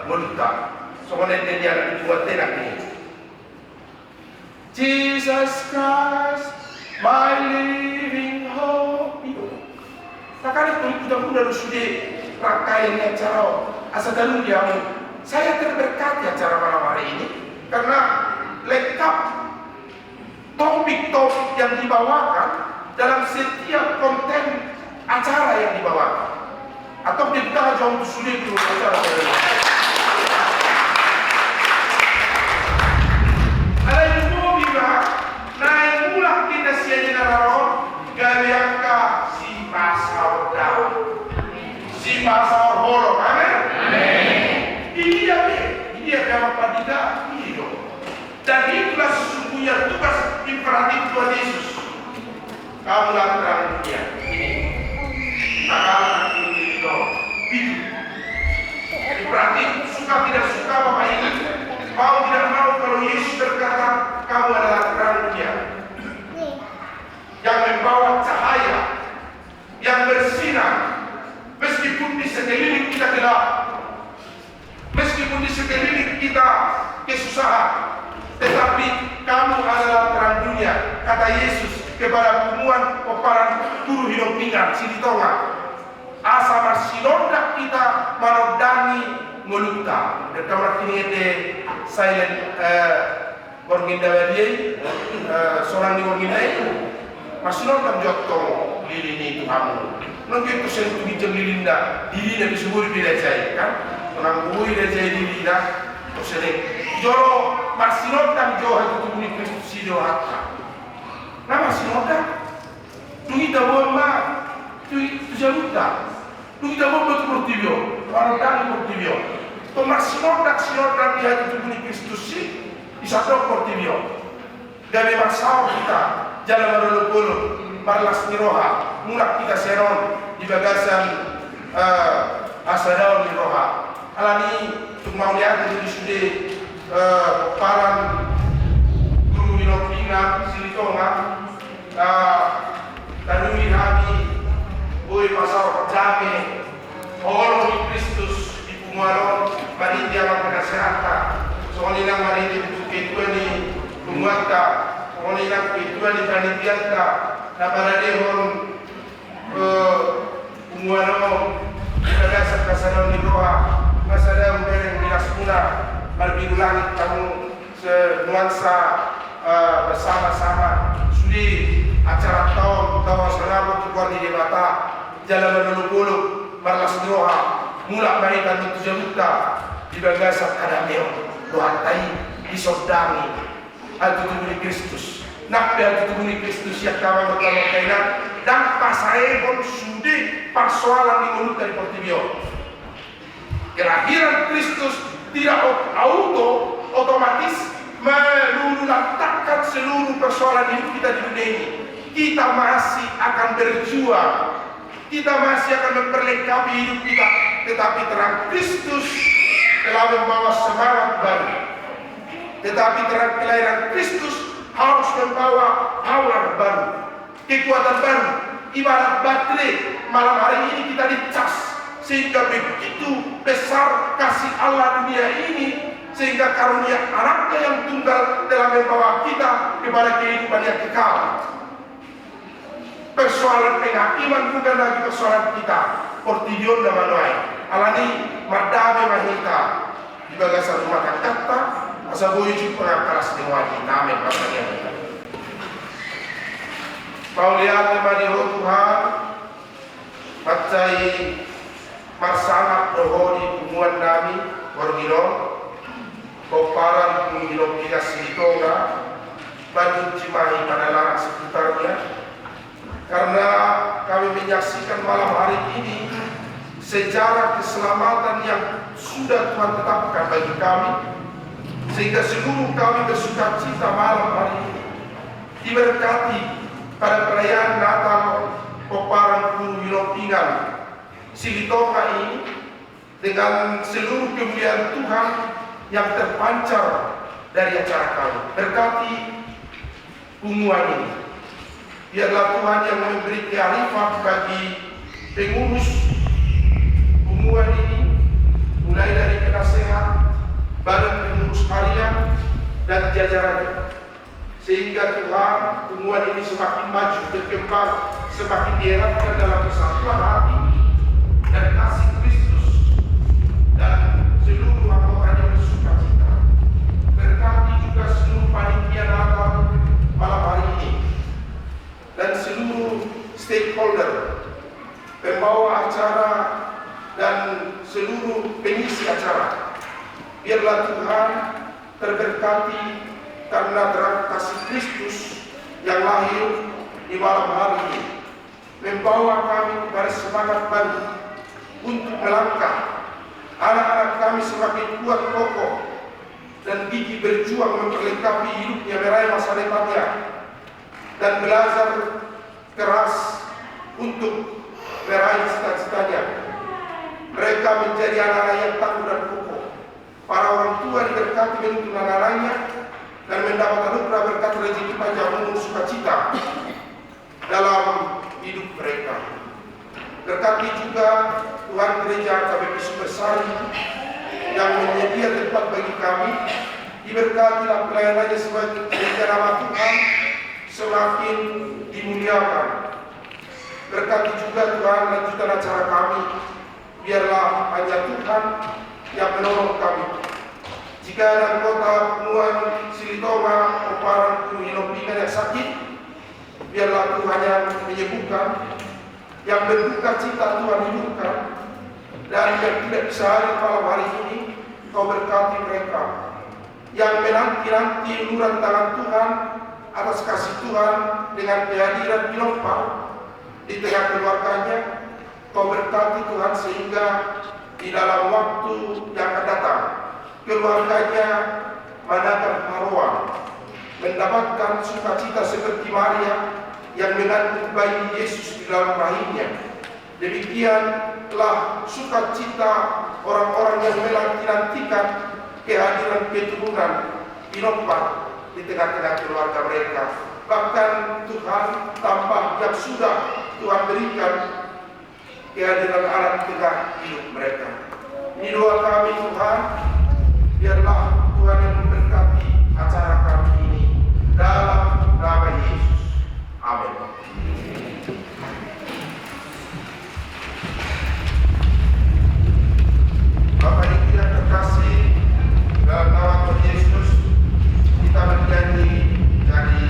Muluta. Soalnya dia dibuat tenak ni. Jesus Christ, my living hope. Takkan itu kita pun harus sudah rangkaian acara. Asal dalam diamu, saya terberkati acara malam hari ini karena lengkap topik-topik yang dibawakan dalam setiap konten acara yang dibawakan. Atau kita jauh sulit dulu acara ini. Ada yang mau bilang, naik mulak kita siaja narawon, gariangka si pasal daun, si pasal holok, amin. Dia memang tidak hidup. Dan itulah sesungguhnya tugas imperatif Tuhan Yesus. Kamulah terang dunia ini. Maka ini hidup. Imperatif suka tidak suka Bapak ini. Mau tidak mau kalau Yesus berkata kamu adalah terang dunia yang membawa cahaya, yang bersinar meskipun di sekeliling kita gelap. Meskipun di sekeliling kita kesusahan, tetapi kamu adalah terang dunia, kata Yesus kepada pumuan peparan guru hidup pinggan sini tonga. Asa marsilondak kita manodani molukta de kamar kini de silent gorginda wadiye sorang ni gorginda masino tam jotto lili ni tuhamu non ke to sen tu bijam lilinda diri na bisuburi bila jai kan onang bui de jai diri da to sene joro masino tam jo hatu tu ni Kristus sido hatta na masino da tu ita bomba tu jaluta tu ita bomba tu portibio waro dan portibio to masino da di hatu tu ni Kristus si isa do portibio gabe masao kita jalan marulupulu marlas niroha mulak kita seron di bagasan asadaw niroha alani tuk mau lihat di sude paran guru winopinga silitonga tanumi hami boy pasar jame olo di Kristus di Pungalon marindia maka kesehatan soalnya marindia ketua ni Pumuaka soalnya ketua ni panitianta na para dehon Pungalon berdasar kasaran di roha masada bereng dinas puna berbiru langit kamu senuansa bersama-sama sudi acara tahun serabut keluar di mata jalan berlulu-lulu marlas di roha mulak bahitan itu jamuta di bagasan kadameo doatai disodami al tubuh Kristus nak al tubuh Kristus yang kawan bertemu kainan dan pasaebon sudi persoalan di mulut dari portibio kelahiran Kristus tidak otomatis melululantakkan seluruh persoalan hidup kita di dunia ini. Kita masih akan berjuang, kita masih akan memperlengkapi hidup kita, tetapi terang Kristus telah membawa semangat baru. Tetapi terang kelahiran Kristus harus membawa power baru, kekuatan baru. Ibarat baterai malam hari ini kita dicas sehingga begitu besar kasih Allah dunia ini sehingga karunia anaknya yang tunggal telah membawa kita kepada kehidupan yang kekal. Persoalan penghakiman bukan lagi persoalan kita. Portidion dan manuai alani mardame mahita di bagasan rumah kata asa boyuju pengakaras dewati namen makanya kau lihat kepada Tuhan macai marsangat rohoni hubungan nami wargino koparan menghilop kita silitonga bantu cimahi pada larak sekitarnya karena kami menyaksikan malam hari ini sejarah keselamatan yang sudah Tuhan tetapkan bagi kami sehingga seluruh kami bersuka cita malam hari ini diberkati pada perayaan Natal koparan Guru Winopingan Silitonga ini dengan seluruh kemuliaan Tuhan yang terpancar dari acara kami. Berkati pengumuman ini. Biarlah Tuhan yang memberi kearifan bagi pengurus pengumuman ini, mulai dari penasehat, badan pengurus harian dan jajarannya. Sehingga Tuhan pengumuman ini semakin maju berkembang, semakin dieratkan dalam kesatuan hati dan kasih Kristus dan seluruh anggotanya bersuka cita. Berkati juga seluruh panitia Natal malam hari ini dan seluruh stakeholder, pembawa acara dan seluruh pengisi acara. Biarlah Tuhan terberkati karena terang kasih Kristus yang lahir di malam hari ini membawa kami kepada semangat baru untuk melangkah. Anak-anak kami semakin kuat kokoh dan gigih berjuang memperlengkapi hidupnya meraih masa depannya dan belajar keras untuk meraih cita-citanya. Mereka menjadi anak-anak yang tangguh dan kokoh. Para orang tua diberkati menuntun anak-anaknya dan mendapat anugerah berkat rezeki panjang umur sukacita dalam hidup mereka. Berkati juga Tuhan Gereja KBP Sumbersari yang menyedia tempat bagi kami. Diberkatilah pelayanannya sebagai gereja nama Tuhan semakin dimuliakan. Berkati juga Tuhan lanjutan acara kami. Biarlah hanya Tuhan yang menolong kami. Jika anak kota Nuan Silitoma Oparan Kuhinopingan yang sakit, biarlah Tuhan yang menyembuhkan, yang berduka cita Tuhan hidupkan, dan yang tidak bisa hadir malam hari ini, Kau berkati mereka. Yang menanti-nanti uluran tangan Tuhan atas kasih Tuhan dengan kehadiran Pinopal di tengah keluarganya, Kau berkati Tuhan sehingga di dalam waktu yang akan datang keluarganya mengadakan haruan, mendapatkan sukacita seperti Maria yang mengandung bayi Yesus di dalam rahimnya. Demikianlah sukacita orang-orang yang menanti-nantikan kehadiran keturunan Pinopal di tengah-tengah keluarga mereka. Bahkan Tuhan tambah yang sudah Tuhan berikan kehadiran anak di tengah hidup mereka. Ini doa kami Tuhan, biarlah Tuhan yang memberkati acara kami ini dalam nama Yesus. Amin. Bapak Ibu yang terkasih, dalam nama Tuhan Yesus kita bernyanyi dari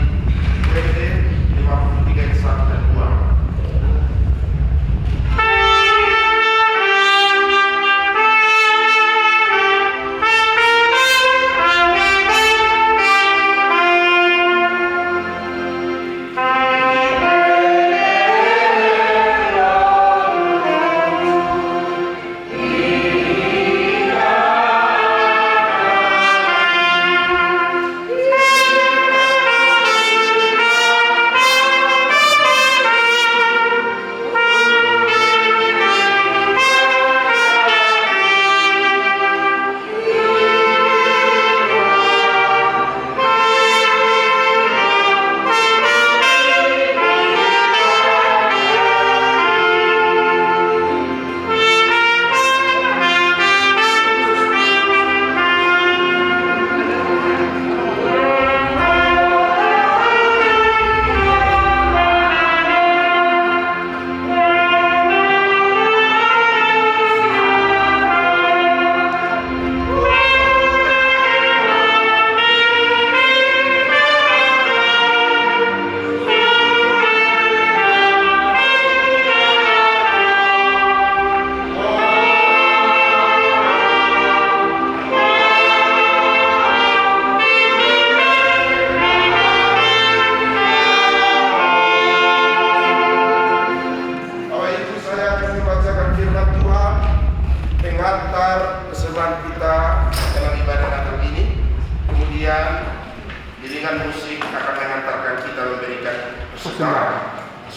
WD 53 ayat 1 dan 2.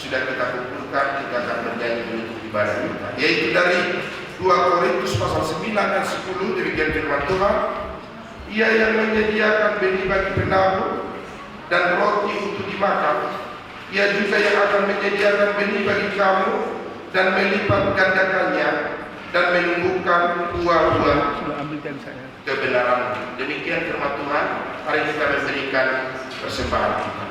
Sudah kita kumpulkan, kita akan bernyanyi menutup ibadah kita, yaitu dari 2 Korintus pasal 9 dan 10. Demikian firman Tuhan. Ia yang menyediakan benih bagi penabur dan roti untuk dimakan, Ia juga yang akan menyediakan benih bagi kamu dan melipat gandakannya dan menumbuhkan buah-buah kebenaran. Demikian firman Tuhan. Mari kita memberikan persembahan kita.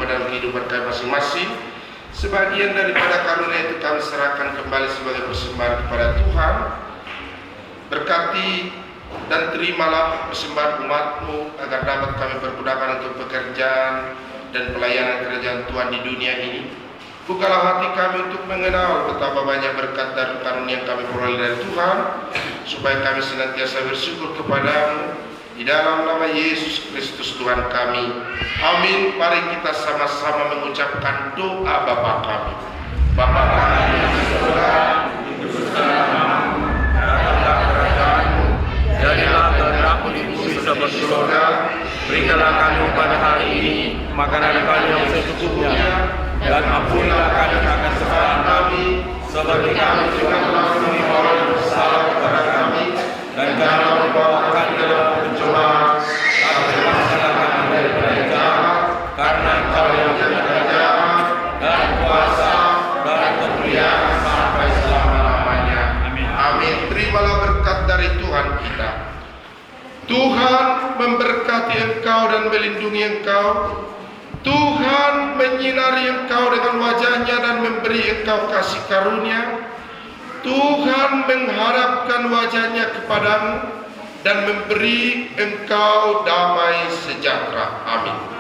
dalam kehidupan kami masing-masing. Sebagian daripada karunia itu kami serahkan kembali sebagai persembahan kepada Tuhan. Berkati dan terimalah persembahan umat-Mu agar dapat kami pergunakan untuk pekerjaan dan pelayanan kerajaan Tuhan di dunia ini. Bukalah hati kami untuk mengenal betapa banyak berkat dan karunia yang kami peroleh dari Tuhan, supaya kami senantiasa bersyukur kepada-Mu. Di dalam nama Yesus Kristus Tuhan kami. Amin. Mari kita sama-sama mengucapkan doa Bapa kami. Bapa kami yang di surga, dikuduskanlah namamu, datanglah kerajaan-Mu, jadilah kehendak-Mu di bumi seperti di surga. Berikanlah kami pada hari ini makanan kami yang secukupnya, dan ampunilah kami akan kesalahan kami, seperti kami juga telah mengampuni orang yang bersalah kepada kami, dan janganlah membawa kami dalam pencobaan, tapi bebaskanlah kami daripada jahat, karena Engkau yang punya kerajaan dan kuasa dan kemuliaan sampai selama-lamanya. Amin. Amin. Terimalah berkat dari Tuhan kita. Tuhan memberkati engkau dan melindungi engkau. Tuhan menyinari engkau dengan wajah-Nya dan memberi engkau kasih karunia. Tuhan menghadapkan wajah-Nya kepadamu dan memberi engkau damai sejahtera. Amin.